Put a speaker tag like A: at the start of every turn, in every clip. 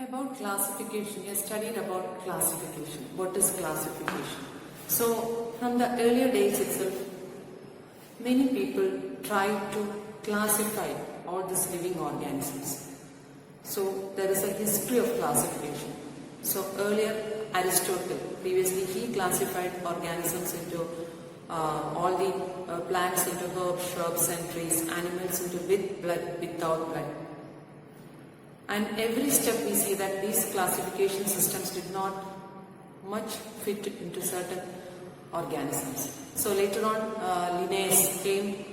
A: About classification, we have studied about classification. What is classification? So, from the earlier days itself, many people tried to classify all these living organisms. So, there is a history of classification. So, earlier Aristotle, previously he classified organisms into all the plants into herbs, shrubs and trees, animals into with blood, without blood. And every step we see that these classification systems did not much fit into certain organisms. So later on Linnaeus came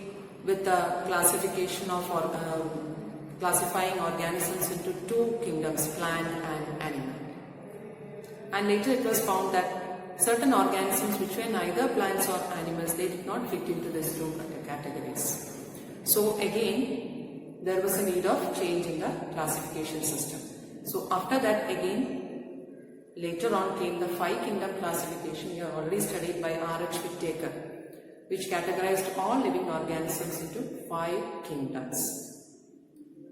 A: with the classification of classifying organisms into two kingdoms, plant and animal. And later it was found that certain organisms which were neither plants or animals, they did not fit into these two categories. So again, there was a need of change in the classification system. So after that again, later on came the five kingdom classification. We have already studied by R.H. Whittaker, which categorized all living organisms into five kingdoms.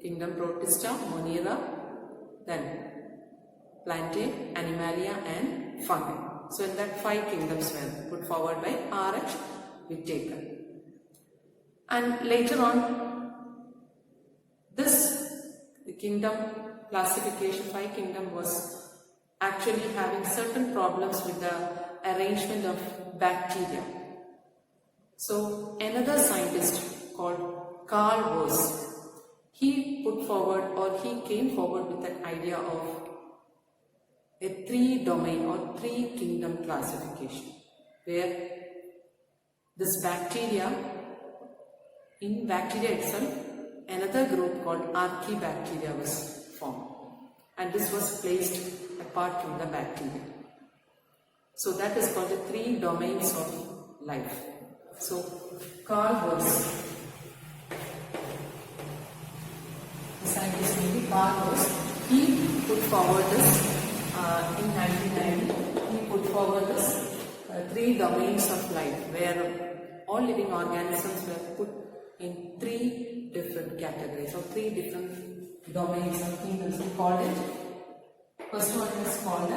A: Kingdom Protista, Monera, then Plantae, Animalia and Fungi. So in that five kingdoms were put forward by R.H. Whittaker. And later on, the kingdom classification, five kingdom, was actually having certain problems with the arrangement of bacteria. So another scientist called Carl Woese, he put forward, or he came forward with an idea of a three-domain or three-kingdom classification, where this bacteria, in bacteria itself, another group called archaebacteria was formed, and this was placed apart from the bacteria. So that is called the three domains of life. So Carl Woese, the scientist named Carl Woese, he put forward this in 1990. He put forward this three domains of life, where all living organisms were put in three different categories or three different domains of kingdoms. We called it, first one is called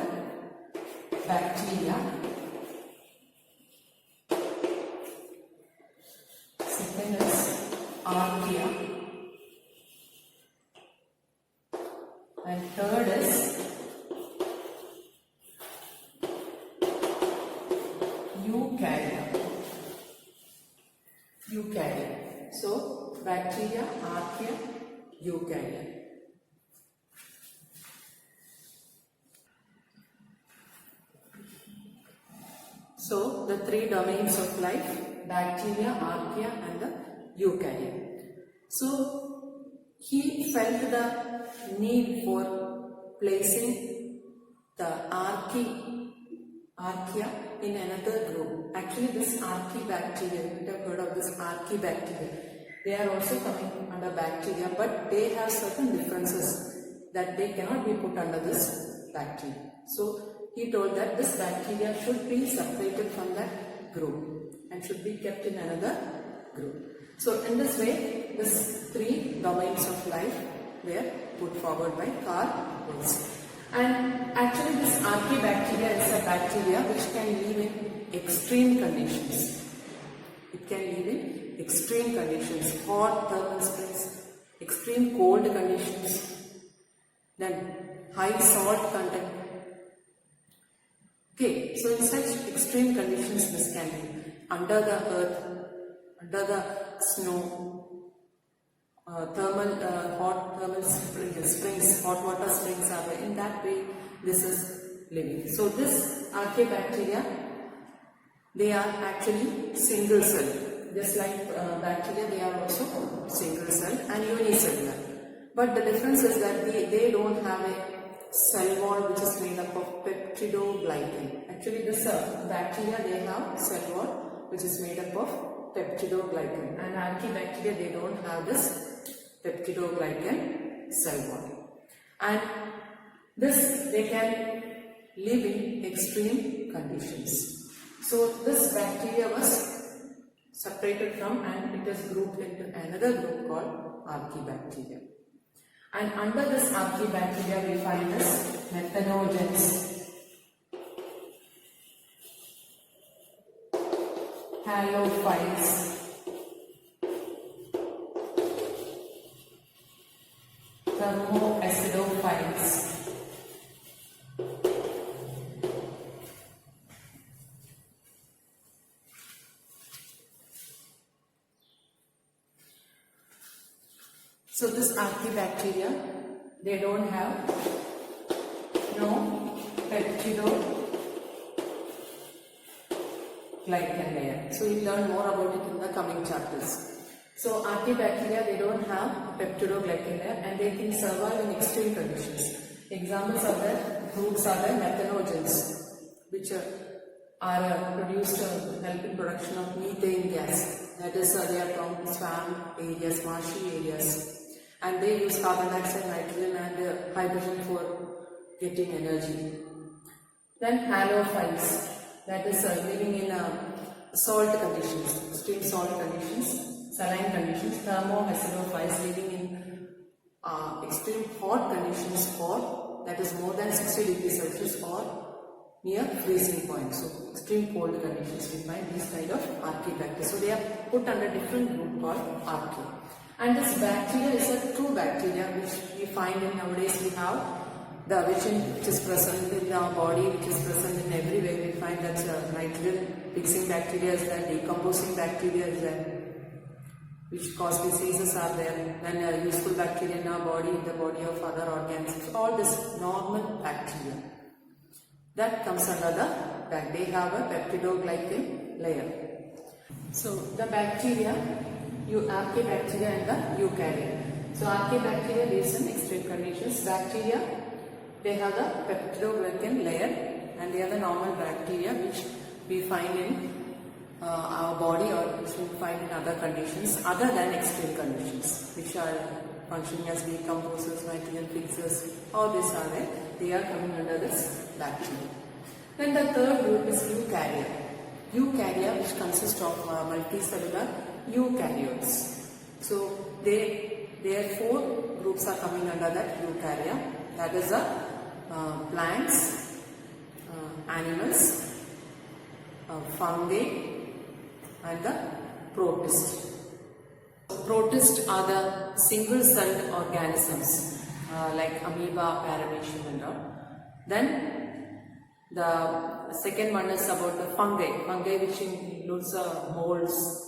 A: bacteria, second is archaea, and third is eukarya. So, bacteria, archaea, eukarya. So, the three domains of life, bacteria, archaea and the eukarya. So, he felt the need for placing the archaea in another group. Actually, this archaebacteria, you have heard of this archaebacteria. They are also coming under bacteria, but they have certain differences that they cannot be put under this bacteria. So he told that this bacteria should be separated from that group and should be kept in another group. So in this way, these three domains of life were put forward by Carl Woese. And actually this archaebacteria is a bacteria which can live in extreme conditions. It can live in extreme conditions, hot thermal springs, extreme cold conditions, then high salt content. Okay, so in such extreme conditions this can be under the earth, under the snow, hot thermal springs, hot water springs are there. In that way this is living. So this archaebacteria, they are actually single cell. Just like bacteria, they are also single cell and unicellular. But the difference is that they don't have a cell wall which is made up of peptidoglycan. Actually this bacteria, they have cell wall which is made up of peptidoglycan, and archaebacteria, they don't have this peptidoglycan cell wall. And this, they can live in extreme conditions. So this bacteria was separated from and it is grouped into another group called archaebacteria. And under this archaebacteria we find this methanogens, halophiles, thermoacidophiles, so this archaebacteria, they don't have no peptidoglycan layer. So we'll learn more about it in the coming chapters. So archaebacteria, they don't have peptidoglycan layer and they can survive in extreme conditions. Examples of that groups are the methanogens, which are produced to help in production of methane gas. That is, they are from swamp areas, marshy areas. And they use carbon dioxide, nitrogen and hydrogen for getting energy. Then halophiles, that is living in salt conditions, extreme salt conditions, saline conditions. Thermoacidophiles living in extreme hot conditions, or that is more than 60 degrees Celsius or near freezing point. So extreme cold conditions we find these kind of archaebacteria. So they are put under different group called archaea. And this bacteria is a true bacteria which we find in nowadays. We have the which is present in our body, which is present in every way. We find that nitrogen fixing bacteria is there, decomposing bacteria is there, which cause diseases are there. Then useful bacteria in our body, in the body of other organisms. All this normal bacteria that comes under the back. They have a peptidoglycan layer. So the bacteria, archaebacteria and the eukarya. So archaebacteria lives in extreme conditions. Bacteria, they have the peptidoglycan layer and they are the normal bacteria which we find in our body or which we find in other conditions other than extreme conditions, which are functioning as decomposers, nitrogen fixers. All these are there. They are coming under this bacteria. Then the third group is eukarya. Eukarya, which consists of multicellular eukaryotes. So their four groups are coming under that eukarya. That is plants, animals, fungi and the protists. Protists are the single-celled organisms like amoeba, paramecium and all. Then the second one is about the fungi which includes molds.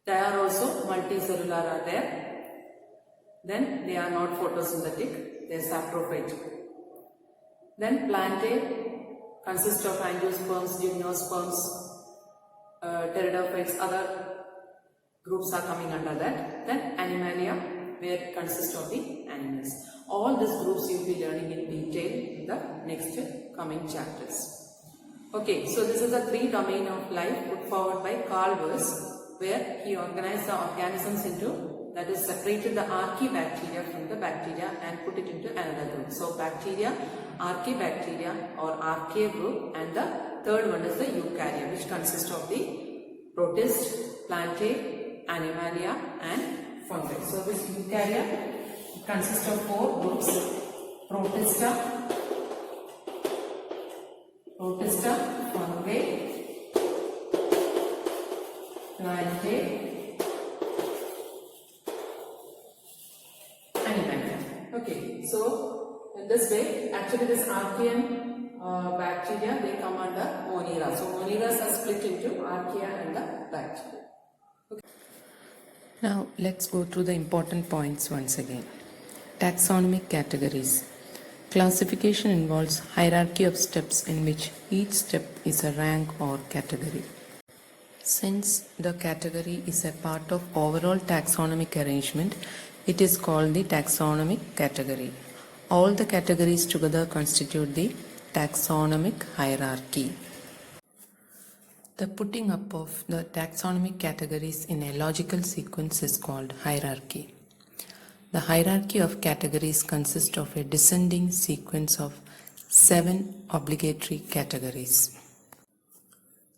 A: They are also multicellular are there. Then they are not photosynthetic, they are saprophyte. Then plantae consists of angiosperms, gymnosperms, pteridophytes, other groups are coming under that. Then animalia, where it consists of the animals. All these groups you will be learning in detail in the next coming chapters. Okay, so this is the three domain of life put forward by Carl Weiss, where he organized the organisms into, that is separated the archaebacteria from the bacteria and put it into another group. So bacteria, archaebacteria or archaea group, and the third one is the eukarya, which consists of the protists, plantae, animalia and fungi. So this eukarya consists of four groups: protista, fungi, plantae, animalia. Okay, so in this way, actually this archaean bacteria, they come under monera. So moneras are split into archaea and the bacteria. Okay.
B: Now let's go through the important points once again. Taxonomic categories. Classification involves hierarchy of steps in which each step is a rank or category. Since the category is a part of overall taxonomic arrangement, it is called the taxonomic category. All the categories together constitute the taxonomic hierarchy. The putting up of the taxonomic categories in a logical sequence is called hierarchy. The hierarchy of categories consists of a descending sequence of 7 obligatory categories.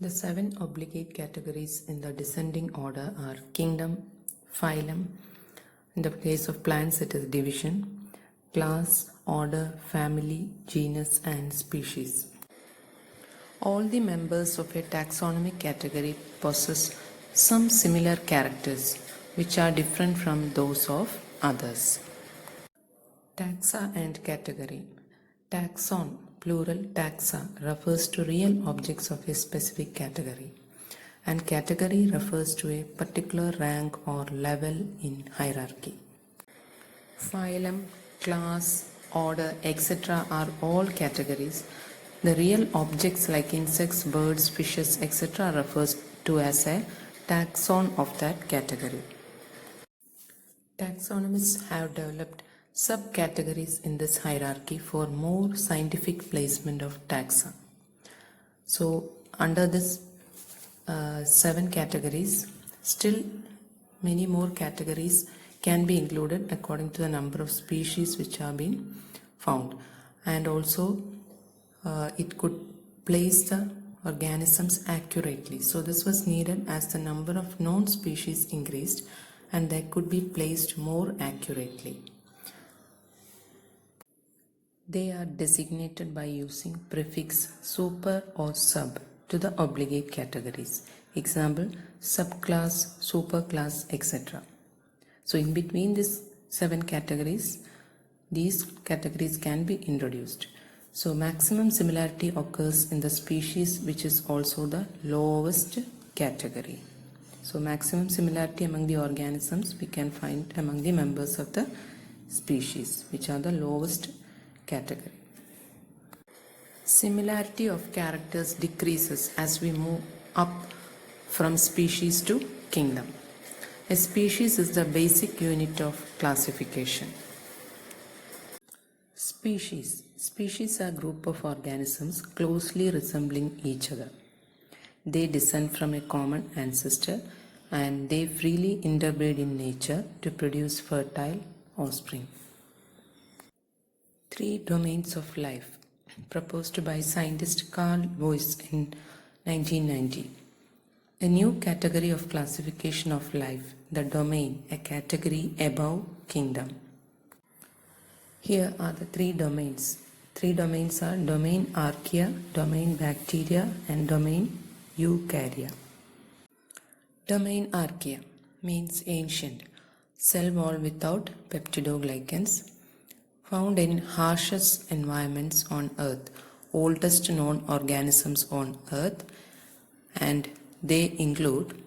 B: The 7 obligate categories in the descending order are kingdom, phylum, In the case of plants, it is division, class, order, family, genus, and species. All the members of a taxonomic category possess some similar characters which are different from those of others. Taxa and category. Taxon, plural taxa, refers to real objects of a specific category, and category refers to a particular rank or level in hierarchy. Phylum, class, order, etc. are all categories. The real objects like insects, birds, fishes, etc. refers to as a taxon of that category. Taxonomists have developed subcategories in this hierarchy for more scientific placement of taxa. So, under this 7 categories, still many more categories can be included according to the number of species which have been found, and also it could place the organisms accurately. So this was needed as the number of known species increased and they could be placed more accurately. They are designated by using prefix super or sub to the obligate categories. Example, subclass, superclass, etc. So in between these 7 categories, these categories can be introduced. So maximum similarity occurs in the species, which is also the lowest category. So maximum similarity among the organisms we can find among the members of the species, which are the lowest category. Similarity of characters decreases as we move up from species to kingdom. A species is the basic unit of classification. Species. Species are a group of organisms closely resembling each other. They descend from a common ancestor and they freely interbreed in nature to produce fertile offspring. 3 domains of life, proposed by scientist Carl Voss in 1990. A new category of classification of life, the domain, a category above kingdom. Here are the 3 domains. 3 domains are domain Archaea, domain Bacteria, and domain Eukarya. Domain Archaea means ancient, cell wall without peptidoglycans, found in harshest environments on Earth, oldest known organisms on Earth, and they include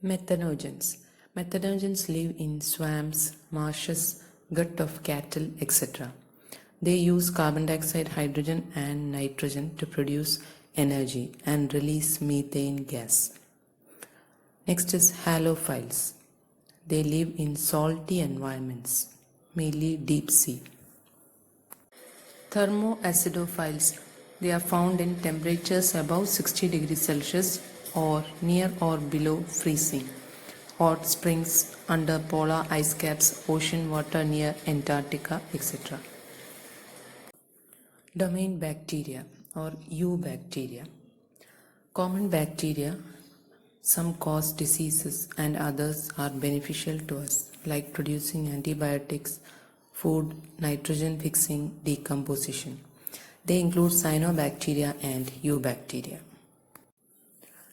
B: methanogens. Methanogens live in swamps, marshes, gut of cattle, etc. They use carbon dioxide, hydrogen and nitrogen to produce energy and release methane gas. Next is halophiles. They live in salty environments, mainly deep sea. Thermoacidophiles. They are found in temperatures above 60 degrees Celsius or near or below freezing. Hot springs under polar ice caps, ocean water near Antarctica, etc. Domain bacteria or eubacteria. Common bacteria, some cause diseases and others are beneficial to us, like producing antibiotics, food, nitrogen fixing, decomposition. They include cyanobacteria and eubacteria.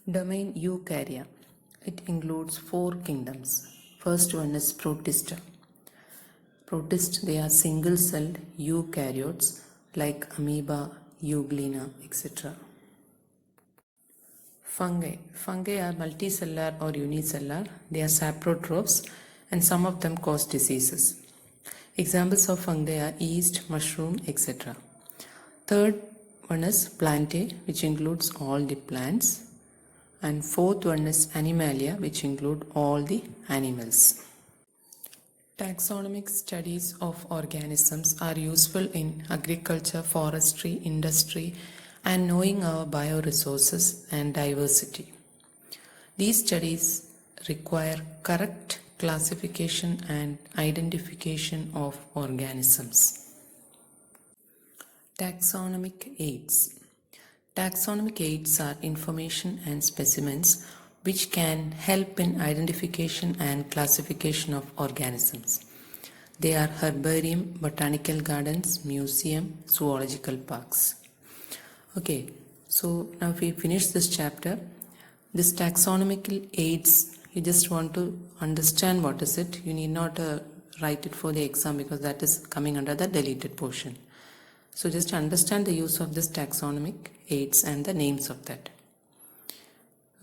B: Domain Eukarya. It includes 4 kingdoms. First one is Protista. Protists, they are single-celled eukaryotes like amoeba, euglena, etc. Fungi. Fungi are multicellular or unicellular. They are saprotrophs and some of them cause diseases. Examples of fungi are yeast, mushroom, etc. Third one is Plantae, which includes all the plants. And fourth one is Animalia, which include all the animals. Taxonomic studies of organisms are useful in agriculture, forestry, industry, and knowing our bioresources and diversity. These studies require correct classification and identification of organisms. Taxonomic aids. Taxonomic aids are information and specimens which can help in identification and classification of organisms. They are herbarium, botanical gardens, museum, zoological parks. Okay, so now we finish this chapter. This taxonomical aids, you just want to understand what is it. You need not write it for the exam because that is coming under the deleted portion. So just understand the use of this taxonomic aids and the names of that.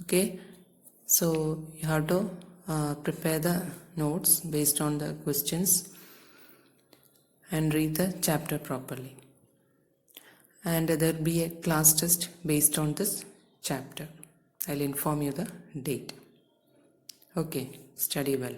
B: Okay, so you have to prepare the notes based on the questions and read the chapter properly. And there will be a class test based on this chapter. I'll inform you the date. Okay, study well.